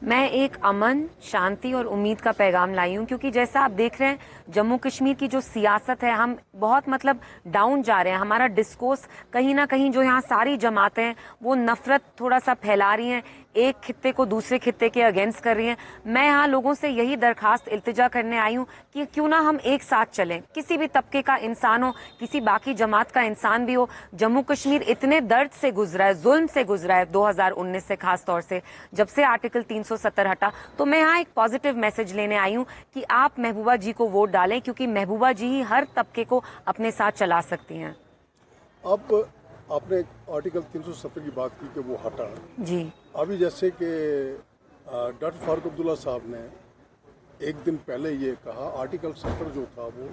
मैं एक अमन, शांति और उम्मीद का पैगाम लाई हूँ, क्योंकि जैसा आप देख रहे हैं जम्मू कश्मीर की जो सियासत है, हम बहुत डाउन जा रहे हैं। हमारा डिस्कोर्स कहीं ना कहीं, जो यहाँ सारी जमातें हैं वो नफरत थोड़ा सा फैला रही हैं, एक खित्ते को दूसरे खित्ते के अगेंस्ट कर रही हैं। मैं यहाँ लोगों से यही दरखास्त इल्तिजा करने आई हूँ कि क्यों ना हम एक साथ चलें। किसी भी तबके का इंसान हो, किसी बाकी जमात का इंसान भी हो, जम्मू कश्मीर इतने दर्द से गुजरा है, जुल्म से गुजरा है 2019 से, खास तौर से जब से आर्टिकल 370 हटा। तो मैं यहाँ एक पॉजिटिव मैसेज लेने आई हूँ कि आप महबूबा जी को वोट डालें, क्योंकि महबूबा जी ही हर तबके को अपने साथ चला सकती हैं। अब आपने आर्टिकल 370 की बात की कि वो हटा जी। अभी जैसे कि डॉक्टर फारूक अब्दुल्ला साहब ने एक दिन पहले ये कहा, आर्टिकल 70 जो था वो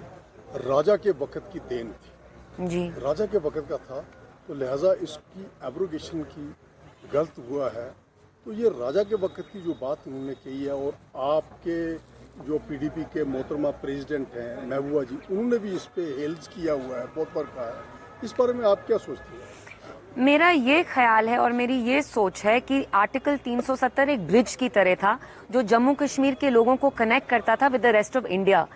राजा के वक़्त की देन थी जी। राजा के वक़्त का था, तो लिहाजा इसकी एब्रोगेशन की गलत हुआ है। तो ये राजा के वक़्त की जो बात उन्होंने कही है, और आपके जो पीडीपी के मोहतरमा प्रेसिडेंट हैं महबूबा जी, उन्होंने भी इस पे हेल्स किया हुआ है, बहुत बार कहा है। इस बारे में आप क्या सोचती हैं? मेरा ये ख्याल है और मेरी ये सोच है कि आर्टिकल 370 एक ब्रिज की तरह था, जो जम्मू कश्मीर के लोगों को कनेक्ट करता था with the rest of India.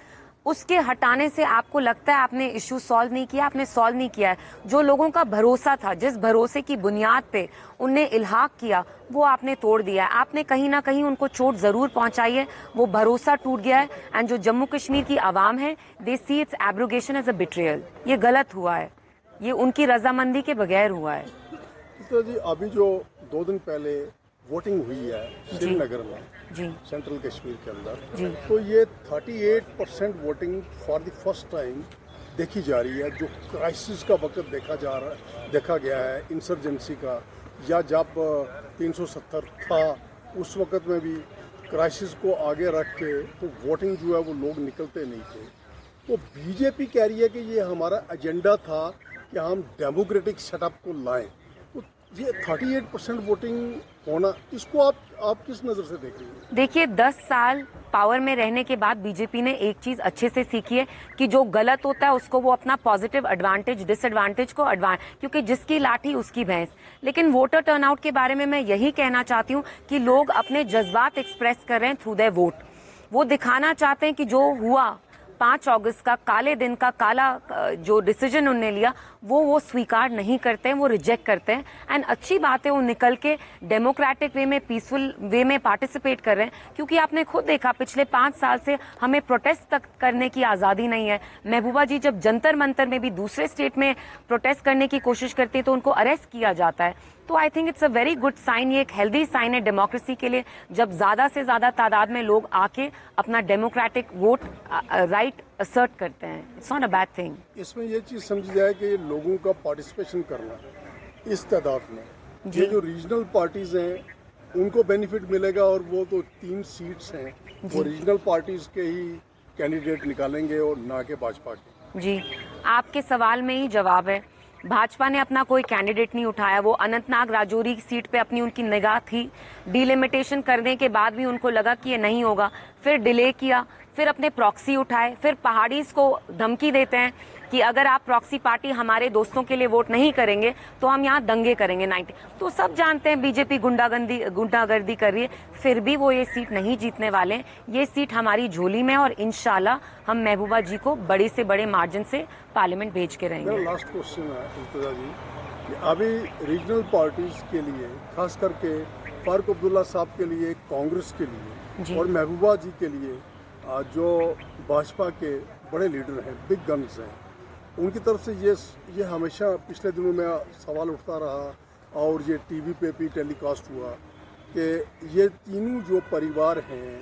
उसके हटाने से आपको लगता है आपने इश्यू सॉल्व नहीं किया? आपने सॉल्व नहीं किया है। जो लोगों का भरोसा था, जिस भरोसे की बुनियाद पे उनने इल्हाक किया, वो आपने तोड़ दिया है। आपने कहीं ना कहीं उनको चोट जरूर पहुंचाई है, वो भरोसा टूट गया है। एंड जो जम्मू कश्मीर की आवाम है, they see its abrogation as a betrayal. ये गलत हुआ है, ये उनकी रजामंदी के बगैर हुआ है। तो जी अभी जो 2 दिन पहले वोटिंग हुई है श्रीनगर में, जी, सेंट्रल कश्मीर के अंदर, जी, तो ये 38% voting for the first time देखी जा रही है। जो क्राइसिस का वक्त देखा गया है इंसर्जेंसी का, या जब 370 था उस वक्त में भी क्राइसिस को आगे रख के तो वोटिंग जो है वो लोग निकलते नहीं थे। तो बीजेपी कह रही है कि ये हमारा एजेंडा था कि हम डेमोक्रेटिक सेटअप को लाएं। तो ये 38% वोटिंग होना, इसको आप किस नज़र से देख रही हैं? देखिए, 10 साल पावर में रहने के बाद बीजेपी ने एक चीज अच्छे से सीखी है कि जो गलत होता है उसको वो अपना पॉजिटिव एडवांटेज, डिसएडवांटेज को क्योंकि जिसकी लाठी उसकी भैंस। लेकिन वोटर टर्नआउट के बारे में मैं यही कहना चाहती हूँ कि लोग अपने जज्बात एक्सप्रेस कर रहे हैं थ्रू देयर वोट। वो दिखाना चाहते हैं कि जो हुआ 5 अगस्त का, काले दिन का काला जो डिसीजन उन्होंने लिया, वो स्वीकार नहीं करते हैं, वो रिजेक्ट करते हैं। एंड अच्छी बात है वो निकल के डेमोक्रेटिक वे में, पीसफुल वे में पार्टिसिपेट कर रहे हैं। क्योंकि आपने खुद देखा पिछले 5 साल से हमें प्रोटेस्ट तक करने की आज़ादी नहीं है। महबूबा जी जब जंतर मंतर में भी दूसरे स्टेट में प्रोटेस्ट करने की कोशिश करती है तो उनको अरेस्ट किया जाता है। तो I think it's a very good sign, ये एक हेल्दी साइन है डेमोक्रेसी के लिए, जब ज्यादा से ज्यादा तादाद में लोग आके अपना डेमोक्रेटिक वोट राइट असर्ट करते हैं। It's not a bad thing. इसमें ये चीज़ समझी जाए कि लोगों का पार्टिसिपेशन करना इस तादाद में, ये जो रीजनल पार्टीज हैं उनको बेनिफिट मिलेगा, और वो तो 3 सीट्स हैं, वो रीजनल पार्टीज के ही कैंडिडेट निकालेंगे और ना के भाजपा के। जी, आपके सवाल में ही जवाब है। भाजपा ने अपना कोई कैंडिडेट नहीं उठाया। वो अनंतनाग राजौरी सीट पे अपनी उनकी निगाह थी, डिलिमिटेशन करने के बाद भी उनको लगा कि ये नहीं होगा, फिर डिले किया, फिर अपने प्रॉक्सी उठाए, फिर पहाड़ीज को धमकी देते हैं कि अगर आप प्रॉक्सी पार्टी हमारे दोस्तों के लिए वोट नहीं करेंगे तो हम यहाँ दंगे करेंगे 90। तो सब जानते हैं बीजेपी गुंडागर्दी कर रही है, फिर भी वो ये सीट नहीं जीतने वाले। ये सीट हमारी झोली में, और इंशाल्लाह हम महबूबा जी को बड़े से बड़े मार्जिन से पार्लियामेंट भेज के रहेंगे। मेरा लास्ट क्वेश्चन है इल्तिजा जी, कि अभी रीजनल पार्टीज के लिए, खास करके फारूक अब्दुल्ला साहब के लिए, कांग्रेस के लिए और महबूबा जी के लिए, जो भाजपा के बड़े लीडर हैं, बिग गन्स हैं, उनकी तरफ से ये हमेशा पिछले दिनों में सवाल उठता रहा, और ये टीवी पे भी टेलीकास्ट हुआ कि ये तीनों जो परिवार हैं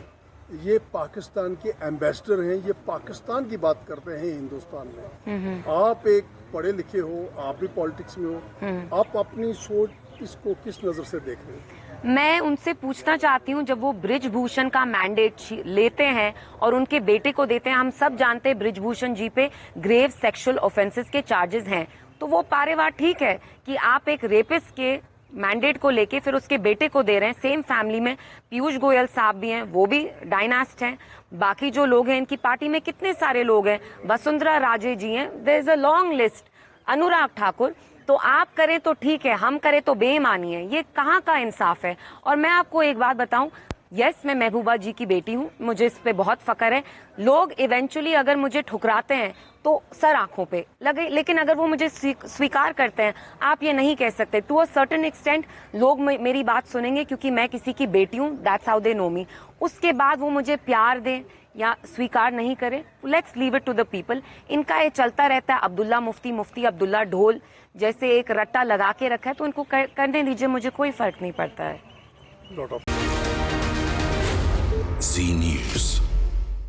ये पाकिस्तान के एम्बेसडर हैं, ये पाकिस्तान की बात करते हैं हिंदुस्तान में। आप एक पढ़े लिखे हो, आप भी पॉलिटिक्स में हो, आप अपनी सोच इसको किस नज़र से देख रहे हैं? मैं उनसे पूछना चाहती हूँ, जब वो ब्रिजभूषण का मैंडेट लेते हैं और उनके बेटे को देते हैं, हम सब जानते हैं ब्रिजभूषण जी पे ग्रेव सेक्सुअल ऑफेंसेस के चार्जेस हैं, तो वो पारेवार ठीक है कि आप एक रेपिस्ट के मैंडेट को लेके फिर उसके बेटे को दे रहे हैं। सेम फैमिली में पीयूष गोयल साहब भी हैं, वो भी डायनास्ट हैं। बाकी जो लोग हैं इनकी पार्टी में कितने सारे लोग हैं, वसुंधरा राजे जी हैं, there is a long list, Anurag Thakur. तो आप करें तो ठीक है, हम करें तो बेईमानी है। ये कहाँ का इंसाफ है? और मैं आपको एक बात बताऊं, यस, मैं महबूबा जी की बेटी हूँ, मुझे इस पे बहुत फख्र है। लोग इवेंचुअली अगर मुझे ठुकराते हैं तो सर आंखों पे लगे, लेकिन अगर वो मुझे स्वीकार करते हैं, आप ये नहीं कह सकते। टू अ सर्टेन एक्सटेंट लोग मेरी बात सुनेंगे क्योंकि मैं किसी की बेटी हूँ, दैट्स हाउ दे नो मी। उसके बाद वो मुझे प्यार दें या स्वीकार नहीं करें, let's leave it to the people. इनका ये चलता रहता है, अब्दुल्ला मुफ्ती, मुफ्ती अब्दुल्ला ढोल जैसे एक रट्टा लगा के रखा है, तो इनको करने दीजिए, मुझे कोई फर्क नहीं पड़ता है। Lot of Zee News.